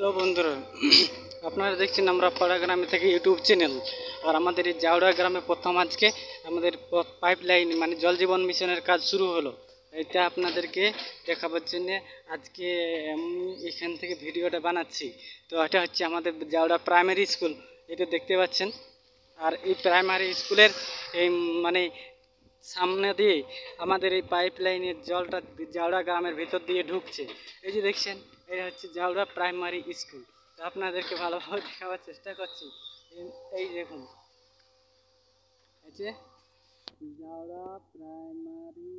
Hello বন্ধুরা, আপনারা দেখছেন আমরা পাড়া গ্রামে থেকে ইউটিউব চ্যানেল। আর আমাদের এই জাউড়া গ্রামে প্রথম আজকে আমাদের পাইপ লাইন মানে জল জীবন মিশনের কাজ শুরু হলো। এটা আপনাদেরকে দেখাবার জন্যে আজকে আমি এখান থেকে ভিডিওটা বানাচ্ছি। তো এটা হচ্ছে আমাদের জাউড়া প্রাইমারি স্কুল, এটা দেখতে পাচ্ছেন। আর এই প্রাইমারি স্কুলের এই মানে সামনে দিয়ে আমাদের এই পাইপ লাইনের জলটা জাউড়া গ্রামের ভিতর দিয়ে ঢুকছে। এই যে দেখছেন, এটা হচ্ছে জাউড়া প্রাইমারি স্কুল। তো আপনাদেরকে ভালোভাবে দেখাবার চেষ্টা করছি। এই দেখুন, এই যে জাউড়া প্রাইমারি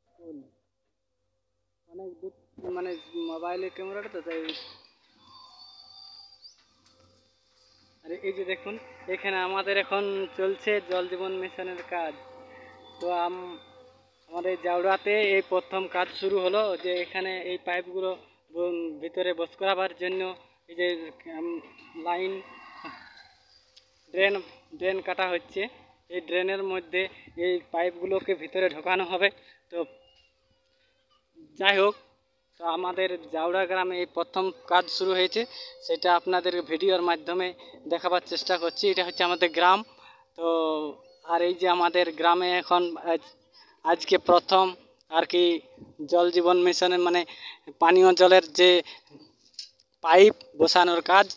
স্কুল। অনেক দূর মানে মোবাইলের ক্যামেরাটা তো তাই। আর এই যে দেখুন, এখানে আমাদের এখন চলছে জল জীবন মিশনের কাজ। তো আমাদের জাউড়াতে এই প্রথম কাজ শুরু হলো, যে এখানে এই পাইপগুলো ভিতরে বস করাবার জন্য এই যে লাইন ড্রেন কাটা হচ্ছে। এই ড্রেনের মধ্যে এই পাইপগুলোকে ভিতরে ঢোকানো হবে। তো যাই হোক, তো আমাদের জাউড়া গ্রামে এই প্রথম কাজ শুরু হয়েছে, সেটা আপনাদের ভিডিওর মাধ্যমে দেখাবার চেষ্টা করছি। এটা হচ্ছে আমাদের গ্রাম। তো আর এই যে আমাদের গ্রামে এখন আজকে প্রথম আর কি জল জীবন মিশনের মানে পানীয় জলের যে পাইপ বসানোর কাজ,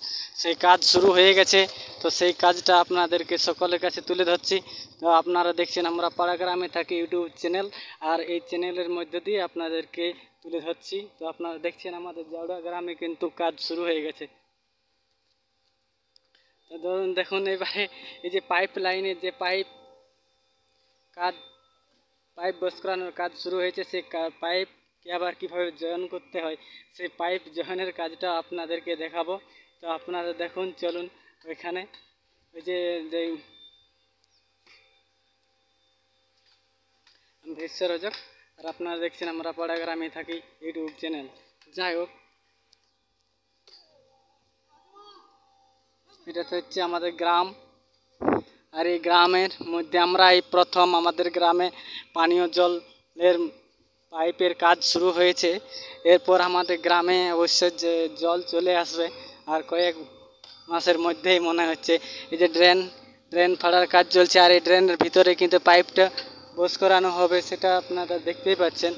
সেই কাজ শুরু হয়ে গেছে। তো সেই কাজটা আপনাদেরকে সকলের কাছে তুলে ধরছি। তো আপনারা দেখছেন আমরা পাড়া গ্রামে থাকি ইউটিউব চ্যানেল, আর এই চ্যানেলের মধ্য দিয়ে আপনাদেরকে তুলে ধরছি। তো আপনারা দেখছেন আমাদের জাউড়া গ্রামে কিন্তু কাজ শুরু হয়ে গেছে। তো ধরুন দেখুন, এবারে এই যে পাইপ লাইনের যে পাইপ বস করানোর কাজ শুরু হয়েছে। সেই পাইপকে আবার কীভাবে জয়েন করতে হয়, সেই পাইপ জয়েনের কাজটা আপনাদেরকে দেখাবো। তো আপনারা দেখুন, চলুন ওইখানে। ওই যে ঈশ্বরজক। আর আপনারা দেখছেন আমরা পাড়া গ্রামে থাকি ইউটিউব চ্যানেল। যাই হোক, এটা তো হচ্ছে আমাদের গ্রাম। আর এই গ্রামের মধ্যে আমরা এই প্রথম আমাদের গ্রামে পানীয় জলের পাইপের কাজ শুরু হয়েছে। এরপর আমাদের গ্রামে অবশ্যই যে জল চলে আসবে আর কয়েক মাসের মধ্যেই মনে হচ্ছে। এই যে ড্রেন ফাড়ার কাজ চলছে, আর এই ড্রেনের ভিতরে কিন্তু পাইপটা বস করানো হবে, সেটা আপনারা দেখতেই পাচ্ছেন।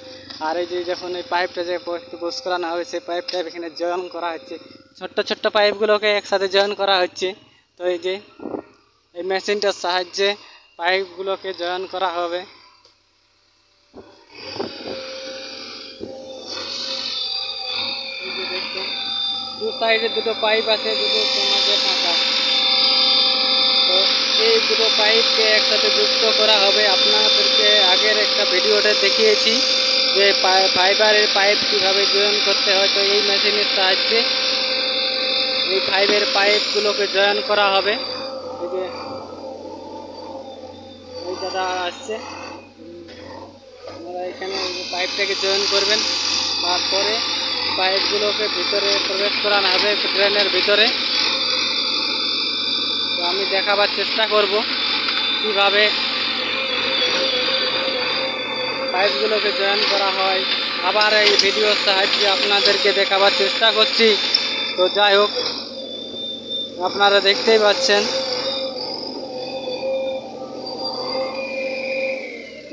আর এই যে যখন এই পাইপটা যে বস করানো হবে, সেই পাইপটা এখানে জয়েন করা হচ্ছে। ছোট্ট ছোট্ট পাইপগুলোকে একসাথে জয়েন করা হচ্ছে। তো এই যে এই মেশিনটার সাহায্যে পাইপগুলোকে জয়েন করা হবে। এই যে দেখুন, দু সাইডে দুটো পাইপ আছে, দুটো মাঝে ফাঁকা। তো এই দুটো পাইপকে একসাথে যুক্ত করা হবে। আপনাদেরকে আগের একটা ভিডিওতে দেখিয়েছি যে ফাইবারের পাইপ কীভাবে জয়েন করতে হয়। তো এই মেশিনের সাহায্যে এই ফাইবারের পাইপগুলোকে জয়েন করা হবে। এই যে এই দাদা আসছে, আপনারা এখানে পাইপটাকে জয়েন করবেন। তারপরে পাইপগুলোকে ভিতরে প্রবেশ করানো হবে ড্রেনের ভিতরে। তো আমি দেখাবার চেষ্টা করব কীভাবে পাইপগুলোকে জয়েন করা হয়। আবার এই ভিডিওর সাহায্যে আপনাদেরকে দেখাবার চেষ্টা করছি। তো যাই হোক, আপনারা দেখতেই পাচ্ছেন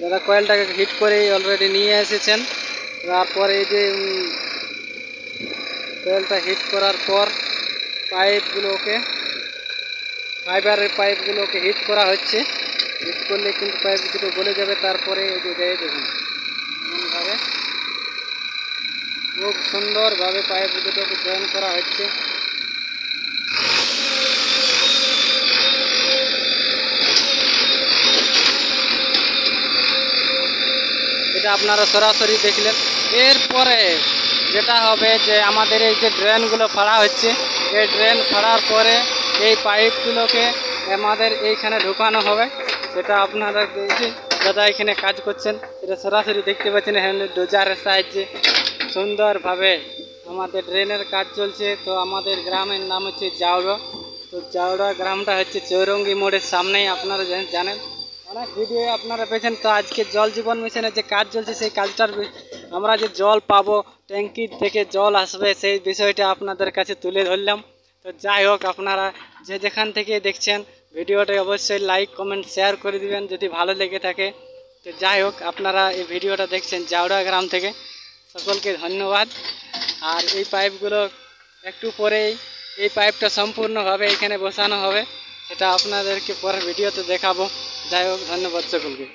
দাদা কয়েলটাকে হিট করেই অলরেডি নিয়ে এসেছেন। তারপরে এই যে কয়েলটা হিট করার পর ফাইবারের পাইপগুলোকে হিট করা হচ্ছে। হিট করলে কিন্তু পাইপ দুটো গলে যাবে। তারপরে এই যে দেখুন, এমনভাবে খুব সুন্দরভাবে পাইপ দুটোকে জয়েন করা হচ্ছে। এটা আপনারা সরাসরি দেখলেন। এরপরে যেটা হবে যে আমাদের এই যে ড্রেনগুলো ফাড়া হচ্ছে, এই ড্রেন ফাড়ার পরে এই পাইপগুলোকে আমাদের এইখানে ঢোকানো হবে। সেটা আপনারা দাদা এখানে কাজ করছেন, এটা সরাসরি দেখতে পাচ্ছেন। এখানে ডোজারের সাহায্যে সুন্দরভাবে আমাদের ড্রেনের কাজ চলছে। তো আমাদের গ্রামের নাম হচ্ছে জাউড়া। তো জাউড়া গ্রামটা হচ্ছে চৌরঙ্গি মোড়ের সামনেই, আপনারা জানেন। অনেক ভিডিও আপনারা পেয়েছেন। তো আজকে জল জীবন মিশনের যে কাজ চলছে, সেই কাজটার আমরা যে জল পাবো, ট্যাঙ্কি থেকে জল আসবে, সেই বিষয়টা আপনাদের কাছে তুলে ধরলাম। তো যাই হোক, আপনারা যে যেখান থেকে দেখছেন ভিডিওটা অবশ্যই লাইক কমেন্ট শেয়ার করে দিবেন যদি ভালো লেগে থাকে। তো যাই হোক, আপনারা এই ভিডিওটা দেখছেন জাউড়া গ্রাম থেকে, সকলকে ধন্যবাদ। আর এই পাইপগুলো একটু পরেই এই পাইপটা সম্পূর্ণভাবে এখানে বসানো হবে, সেটা আপনাদেরকে পরের ভিডিওতে দেখাবো। যাই হোক, ধন্যবাদ সকলকে।